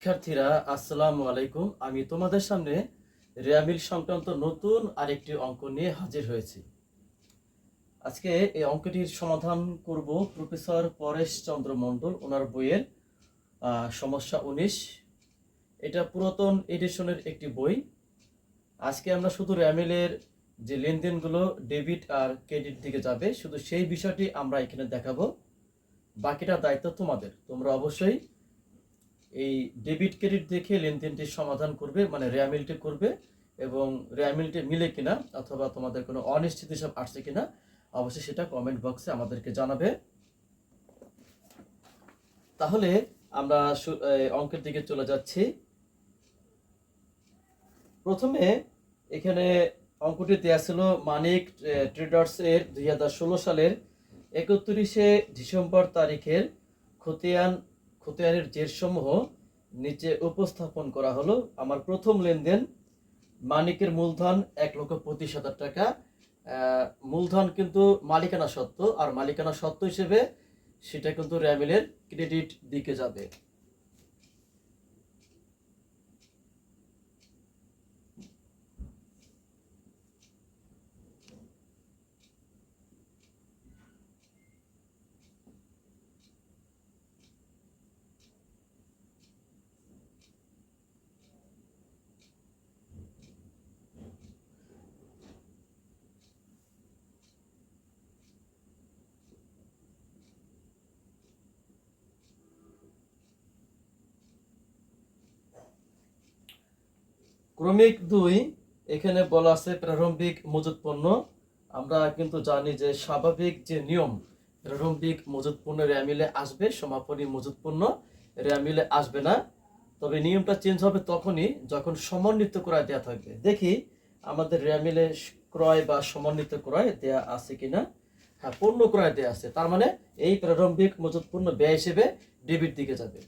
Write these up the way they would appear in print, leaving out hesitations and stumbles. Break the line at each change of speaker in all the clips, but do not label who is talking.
শিক্ষার্থীরা, আসসালামু আলাইকুম। আমি তোমাদের সামনে রেয়ামিল সংক্রান্ত নতুন আরেকটি অঙ্ক নিয়ে হাজির হয়েছি। আজকে এই অঙ্কটির সমাধান করব প্রফেসর পরেশ চন্দ্র মণ্ডল ওনার বইয়ের সমস্যা 19। এটা পুরাতন এডিশনের একটি বই। আজকে আমরা শুধু রেয়ামিলের যে লেনদেনগুলো ডেবিট আর ক্রেডিট দিকে যাবে, শুধু সেই বিষয়টি আমরা এখানে দেখাবো। বাকিটা দায়িত্ব তোমাদের। তোমরা অবশ্যই এই ডেবিট ক্রেডিট দেখে লেনদেনটির সমাধান করবে, মানে রেয়ামিলটি করবে, এবং রেয়ামিলটি মিলে কিনা অথবা তোমাদের কোনো অনিশ্চিত হিসাব আসছে কিনা অবশ্যই সেটা কমেন্ট বক্সে আমাদেরকে জানাবে। তাহলে আমরা অঙ্কের দিকে চলে যাচ্ছি। প্রথমে এখানে অঙ্কটি দেওয়া ছিল মানিক ট্রেডার্স এর 2016 সালের 31শে ডিসেম্বর তারিখের খতিয়ানের জেরসমূহ নিচে উপস্থাপন করা হলো। আমার প্রথম লেনদেন মানিকের মূলধন 1,25,000 টাকা। মূলধন কিন্তু মালিকানা সত্ত্ব, আর মালিকানা সত্ত্ব হিসেবে সেটা কিন্তু রেয়ামিলের ক্রেডিট দিকে যাবে। ক্রমিক 2 এখানে বলা আছে প্রারম্ভিক মজুত পণ্য। আমরা কিন্তু জানি যে স্বাভাবিক যে নিয়ম, প্রারম্ভিক মজুত পণ্য রেয়ামিলে আসবে, সমাপনী মজুত পণ্য রেয়ামিলে আসবে না। তবে নিয়মটা চেঞ্জ হবে তখনই যখন সমন্বিত ক্রয় দেওয়া থাকবে। দেখি আমাদের রেয়ামিলে ক্রয় বা সমন্বিত ক্রয় দেয়া আছে কিনা। হ্যাঁ, পণ্য ক্রয় দেয়া আছে, তার মানে এই প্রারম্ভিক মজুত পণ্য ব্যয় হিসেবে ডেবিট দিকে যাবে।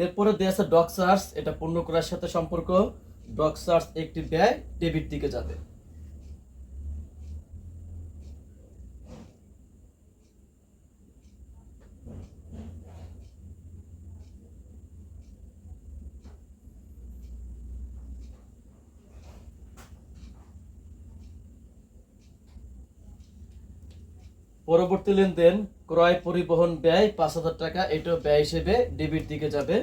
এরপরে দেয়া আছে ডক চার্জ, এটা পণ্য ক্রয়ের সাথে সম্পর্ক। ডক চার্জ একটি ব্যয়, ডেবিট দিকে যাবে। পরবর্তী লেনদেন ক্রয় পরিবহন ব্যয় 5,000 টাকা, এটাও ব্যয় হিসেবে ডেবিট দিকে যাবে।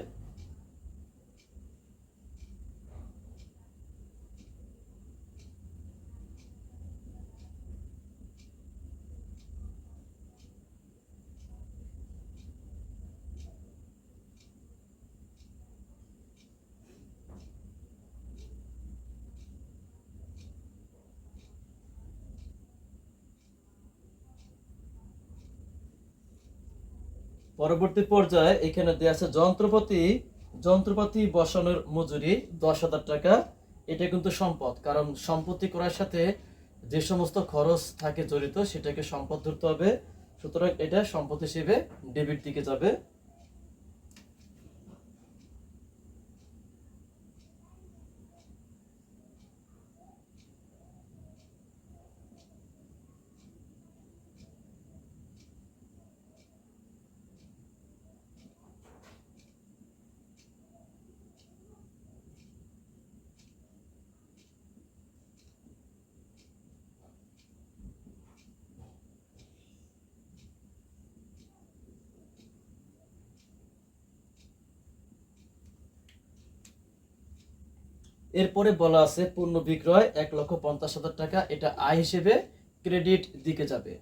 পরবর্তী পর্যায়ে এখানে দেয়া আছে যন্ত্রপাতি বসানোর মজুরি 10,000 টাকা। এটা কিন্তু সম্পদ, কারণ সম্পত্তি করার সাথে যে সমস্ত খরচ থাকে জড়িত সেটাকে সম্পদ ধরতে হবে। সুতরাং এটা সম্পদ হিসেবে ডেবিট দিকে যাবে। এরপরে বলা আছে পণ্য বিক্রয় 1,50,000 টাকা, এটা আয় হিসেবে ক্রেডিট দিকে যাবে।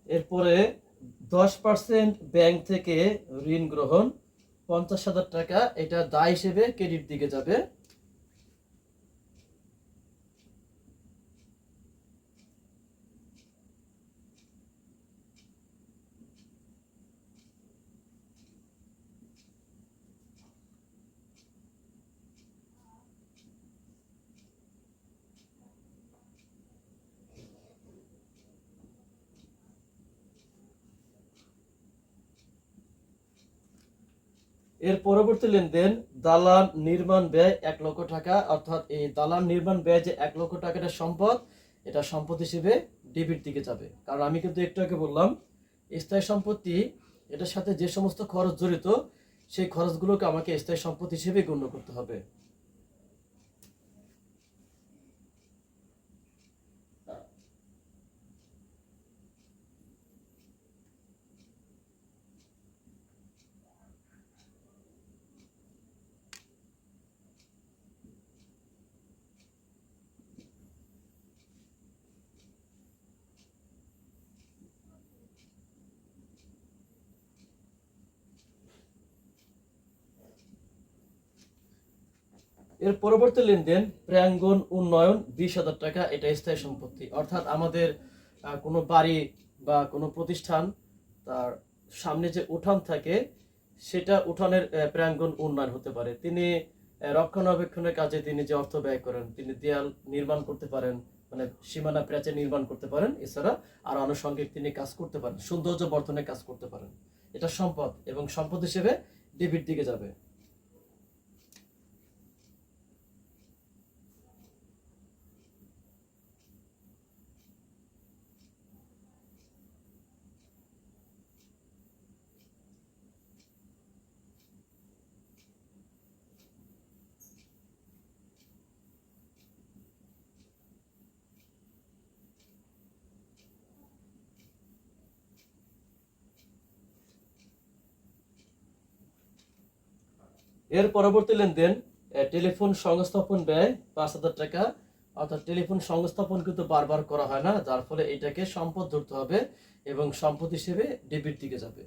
এরপরে 10% ব্যাংক থেকে ঋণ গ্রহণ, 50,000 টাকা এটা দায় হিসেবে ক্রেডিট দিকে যাবে। এর পরবর্তী লেনদেন দালান নির্মাণ ব্যয় 1 লক্ষ টাকা, অর্থাৎ এই দালান নির্মাণ ব্যয় যে 1 লক্ষ টাকাটা সম্পদ, এটা সম্পদ হিসেবে ডেবিট দিকে যাবে। কারণ আমি কিন্তু একটু আগে বললাম স্থায়ী সম্পত্তি এটার সাথে যে সমস্ত খরচ জড়িত সেই খরচগুলোকে আমাকে স্থায়ী সম্পদ হিসেবে গণ্য করতে হবে। এর পরবর্তী লেনদেন প্রাঙ্গণ উন্নয়ন 20,000 টাকা, এটা স্থায়ী সম্পত্তি। অর্থাৎ আমাদের কোনো বাড়ি বা কোনো প্রতিষ্ঠান তার সামনে যে উঠান থাকে সেটা উঠানের প্রাঙ্গণ উন্নয়ন হতে পারে। তিনি রক্ষণাবেক্ষণের কাজে তিনি যে অর্থ ব্যয় করেন, তিনি দেয়াল নির্মাণ করতে পারেন, মানে সীমানা প্রাচীর নির্মাণ করতে পারেন, এছাড়া আর আনুষঙ্গিক তিনি কাজ করতে পারেন, সৌন্দর্য বর্ধনের কাজ করতে পারেন। এটা সম্পদ এবং সম্পদ হিসেবে ডেবিট দিকে যাবে। এর পরবর্তী লেনদেন টেলিফোন সংস্থাপন ব্যয় 5,000 টাকা, অর্থাৎ টেলিফোন সংস্থাপন কিন্তু বারবার করা হয় না, যার ফলে এটাকে সম্পদ ধরতে হবে এবং সম্পদ হিসেবে ডেবিট দিকে যাবে।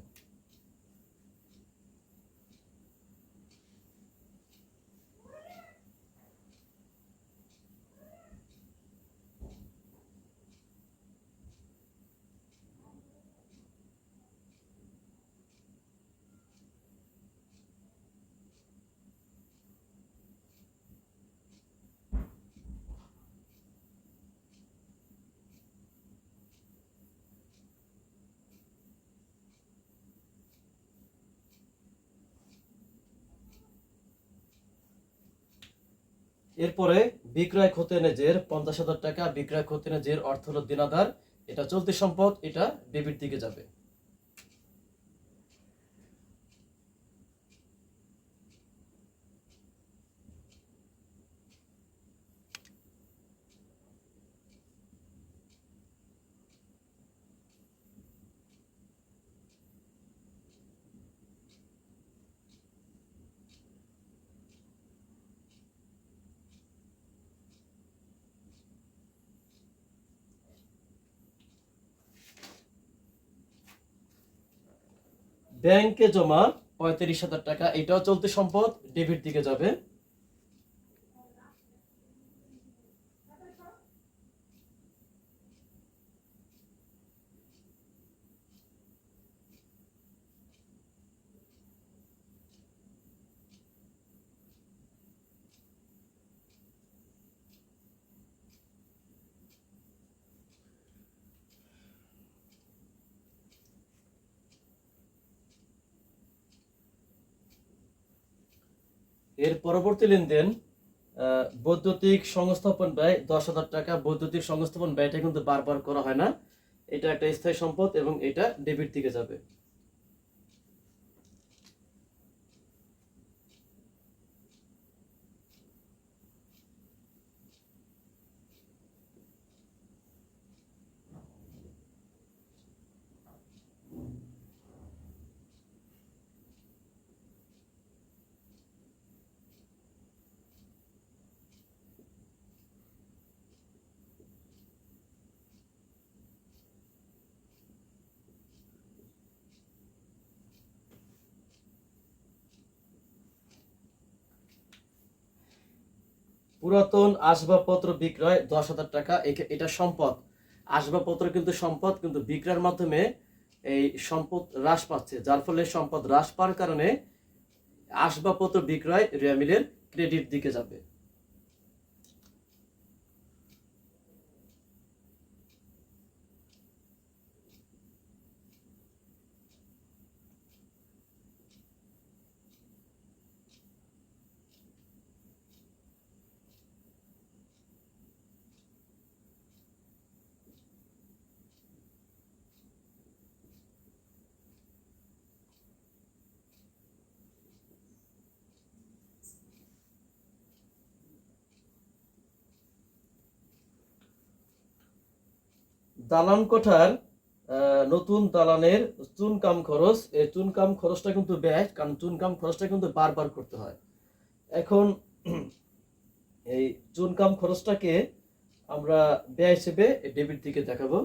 এরপরে বিক্রয় খতিয়ানের 50,000 টাকা, বিক্রয় খতিয়ানের অর্থ হলো দিনাদার, এটা চলতি সম্পদ, এটা ডেবিট দিকে যাবে। ব্যাংকে জমা 35,000 টাকা, এটাও চলতি সম্পদ, ডেবিট দিকে যাবে। এর পরবর্তী লেনদেন বৈদ্যুতিক সংস্থাপন ব্যয় 10,000 টাকা, বৈদ্যুতিক সংস্থাপন ব্যয়টা কিন্তু বারবার করা হয় না, এটা একটা স্থায়ী সম্পদ এবং এটা ডেবিট দিকে যাবে। পুরাতন আসবাবপত্র বিক্রয় 10,000 টাকা। এটা সম্পদ। আসবাবপত্র কিন্তু সম্পদ, কিন্তু বিক্রয়ের মাধ্যমে এই সম্পদ হ্রাস পাচ্ছে, যার ফলে সম্পদ হ্রাস পাওয়ার কারণে আসবাবপত্র বিক্রয় রেয়ামিলের ক্রেডিট দিকে যাবে। দালান কোঠার নতুন দালানের চুনকাম খরচ, এই চুনকাম খরচটা কিন্তু ব্যয়, কারণ চুনকাম খরচটা কিন্তু বারবার করতে হয়। এখন এই চুনকাম খরচটাকে আমরা ব্যয় হিসেবে ডেবিট দিকে দেখাবো।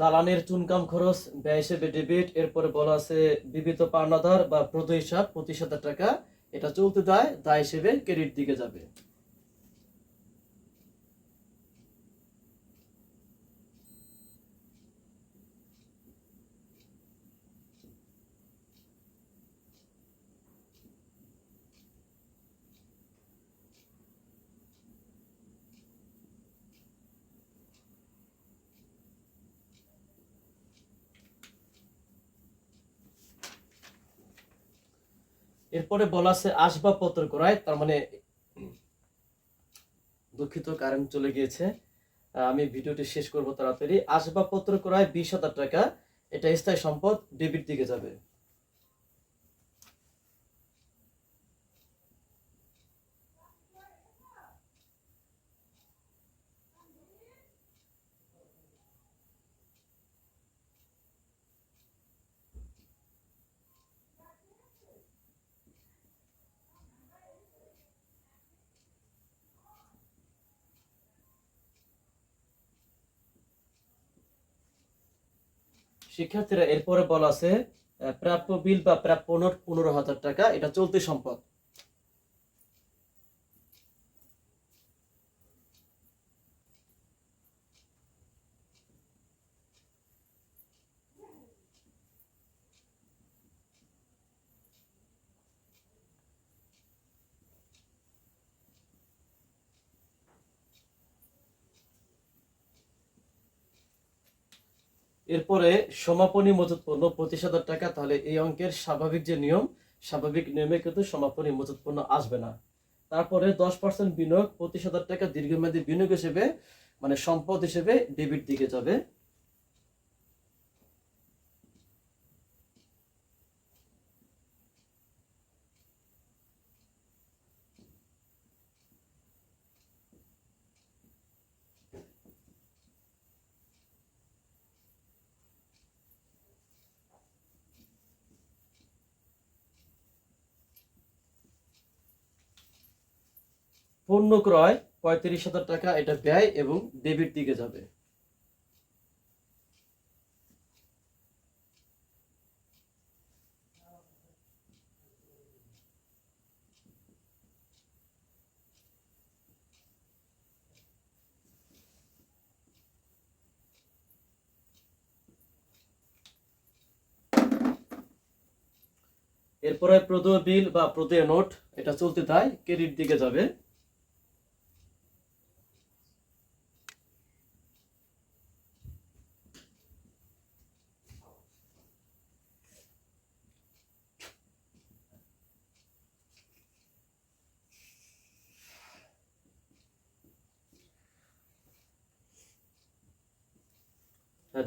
দালানের চুনকাম খরচ ব্যয় হিসেবে ডেবিট। এরপরে বলা আছে বিবিধ পাওনাদার বা প্রদ হিসাব 25,000 টাকা, এটা চলতি দায়, দায় হিসেবে ক্রেডিট দিকে যাবে। এরপরে বলা আছে আসবাবপত্র ক্রয়, তার মানে দুঃখিত, কারেন্ট চলে গিয়েছে, আমি ভিডিওটি শেষ করব তাড়াতাড়ি। আসবাবপত্র ক্রয় 20,000 টাকা, এটা স্থায়ী সম্পদ, ডেবিট দিকে যাবে। শিক্ষার্থীরা, এরপরে বলা আছে প্রাপ্য বিল বা প্রাপ্য নোট 15,000 টাকা, এটা চলতি সম্পদ। এরপরে সমাপনী মজুত পণ্য 25,000 টাকা, তাহলে এই অঙ্কের স্বাভাবিক যে নিয়ম, স্বাভাবিক নিয়মে কিন্তু সমাপনী মজুত পণ্য আসবে না। তারপরে 10% বিনিয়োগ 25,000 টাকা দীর্ঘমেয়াদী বিনিয়োগ হিসেবে, মানে সম্পদ হিসেবে ডেবিট দিকে যাবে। পণ্য ক্রয় 35,000 টাকা, এটা ব্যয় এবং ডেবিট দিকে যাবে। এরপরে প্রদেয় বিল বা প্রদেয় নোট, এটা চলতি দায়, ক্রেডিট দিকে যাবে।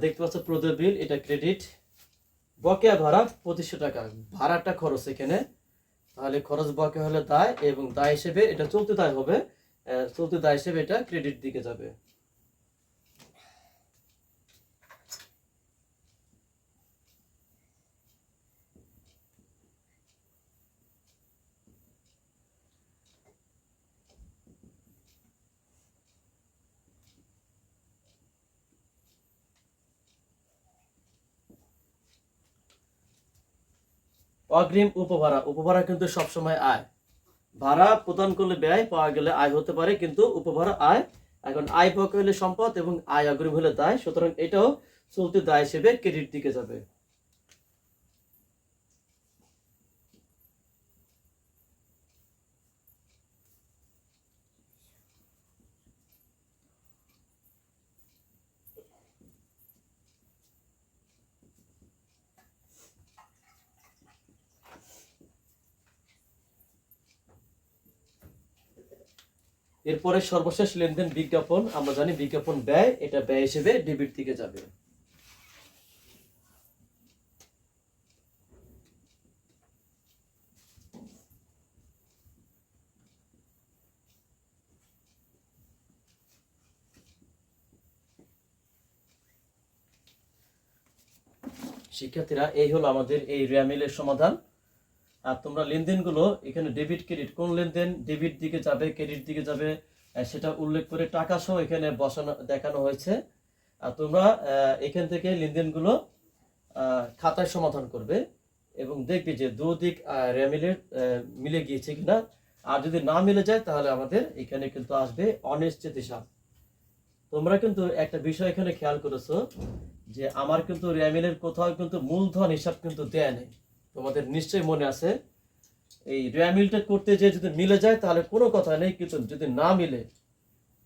দেখতে পাচ্ছ প্রদেয় বিল, এটা ক্রেডিট। বকেয়া ভাড়া 2500 টাকা, ভাড়াটা খরচ এখানে, তাহলে খরচ বাকি হলে দায়, এবং দায় হিসেবে এটা চলতি দায় হবে, চলতি দায় হিসেবে এটা ক্রেডিট দিকে যাবে। অগ্রিম উপভাড়া, উপভাড়া কিন্তু সবসময় আয়। ভাড়া প্রদান করলে ব্যয়, পাওয়া গেলে আয় হতে পারে, কিন্তু উপভাড়া আয়। এখন আয় পাওয়া হলে সম্পদ এবং আয় অগ্রিম হলে দায়, সুতরাং এটাও চলতি দায় হিসেবে ক্রেডিট দিকে যাবে। এরপরে সর্বশেষ লেনদেন বিজ্ঞাপন। আমরা জানি বিজ্ঞাপন ব্যয়, এটা ব্যয় হিসেবে ডেবিট দিকে যাবে। শিক্ষার্থীরা, এই হলো আমাদের এই রেয়ামিলের সমাধান। আর তোমরা লেনদেনগুলো এখানে ডেবিট ক্রেডিট, কোন লেনদেন ডেবিট দিকে যাবে ক্রেডিট দিকে যাবে সেটা উল্লেখ করে টাকা সহ এখানে বসানো দেখানো হয়েছে। আর তোমরা এখান থেকে লেনদেনগুলো খাতায় সমাধান করবে এবং দেখবে যে দুদিক রেয়ামিলের মিলে গিয়েছে কিনা। আর যদি না মিলে যায় তাহলে আমাদের এখানে কিন্তু আসবে অনিশ্চিত হিসাব। তোমরা কিন্তু একটা বিষয় এখানে খেয়াল করেছো যে আমার কিন্তু রেয়ামিলের কোথাও কিন্তু মূলধন হিসাব কিন্তু দেয়া নেই। তোমাদের নিশ্চয়ই মনে আছে, এই রেয়ামিলটা করতে যে যদি মিলে যায় তাহলে কোনো কথা নেই, কিন্তু যদি না মিলে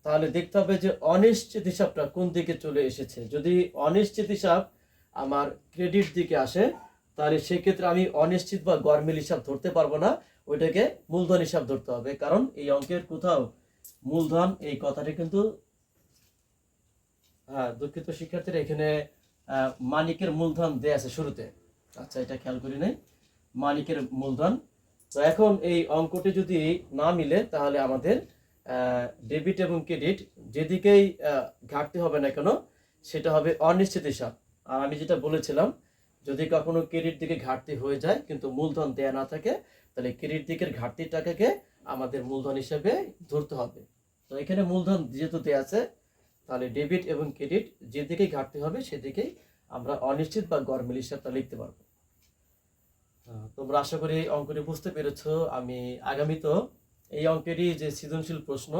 তাহলে দেখতে হবে যে অনিশ্চিত হিসাবটা কোন দিকে চলে এসেছে। যদি অনিশ্চিত হিসাব আমার ক্রেডিট দিকে আসে তাহলে সেক্ষেত্রে আমি অনিশ্চিত বা গরমিল হিসাব ধরতে পারবো না, ওইটাকে মূলধন হিসাব ধরতে হবে। কারণ এই অঙ্কের কোথাও মূলধন এই কথাটি কিন্তু, হ্যাঁ দুঃখিত শিক্ষার্থীরা, এখানে মানিকের মূলধন দেয়া আছে শুরুতে। আচ্ছা, এটা খেয়াল করি নাই, মানিকের মূলধন। তো এখন এই অঙ্কটি যদি না মিলে তাহলে আমাদের ডেবিট এবং ক্রেডিট যেদিকেই ঘাটতি হবে না কেন সেটা হবে অনিশ্চিত হিসাব। আর আমি যেটা বলেছিলাম, যদি কখনো ক্রেডিট দিকে ঘাটতি হয়ে যায় কিন্তু মূলধন দেয়া না থাকে তাহলে ক্রেডিট দিকের ঘাটতির টাকাকে আমাদের মূলধন হিসেবে ধরতে হবে। তো এখানে মূলধন যেহেতু দেয়া আছে তাহলে ডেবিট এবং ক্রেডিট যেদিকেই ঘাটতি হবে সেদিকেই আমরা অনিশ্চিত বা গরমিল হিসাবটা লিখতে পারবো। তোমরা আশা করি এই অঙ্কটি বুঝতে পেরেছো। আমি আগামীতেও এই অঙ্কেরই যে সৃজনশীল প্রশ্ন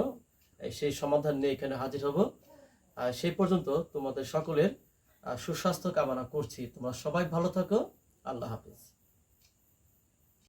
সেই সমাধান নিয়ে এখানে হাজির হব। সেই পর্যন্ত তোমাদের সকলের সুস্বাস্থ্য কামনা করছি। তোমরা সবাই ভালো থাকো। আল্লাহ হাফেজ।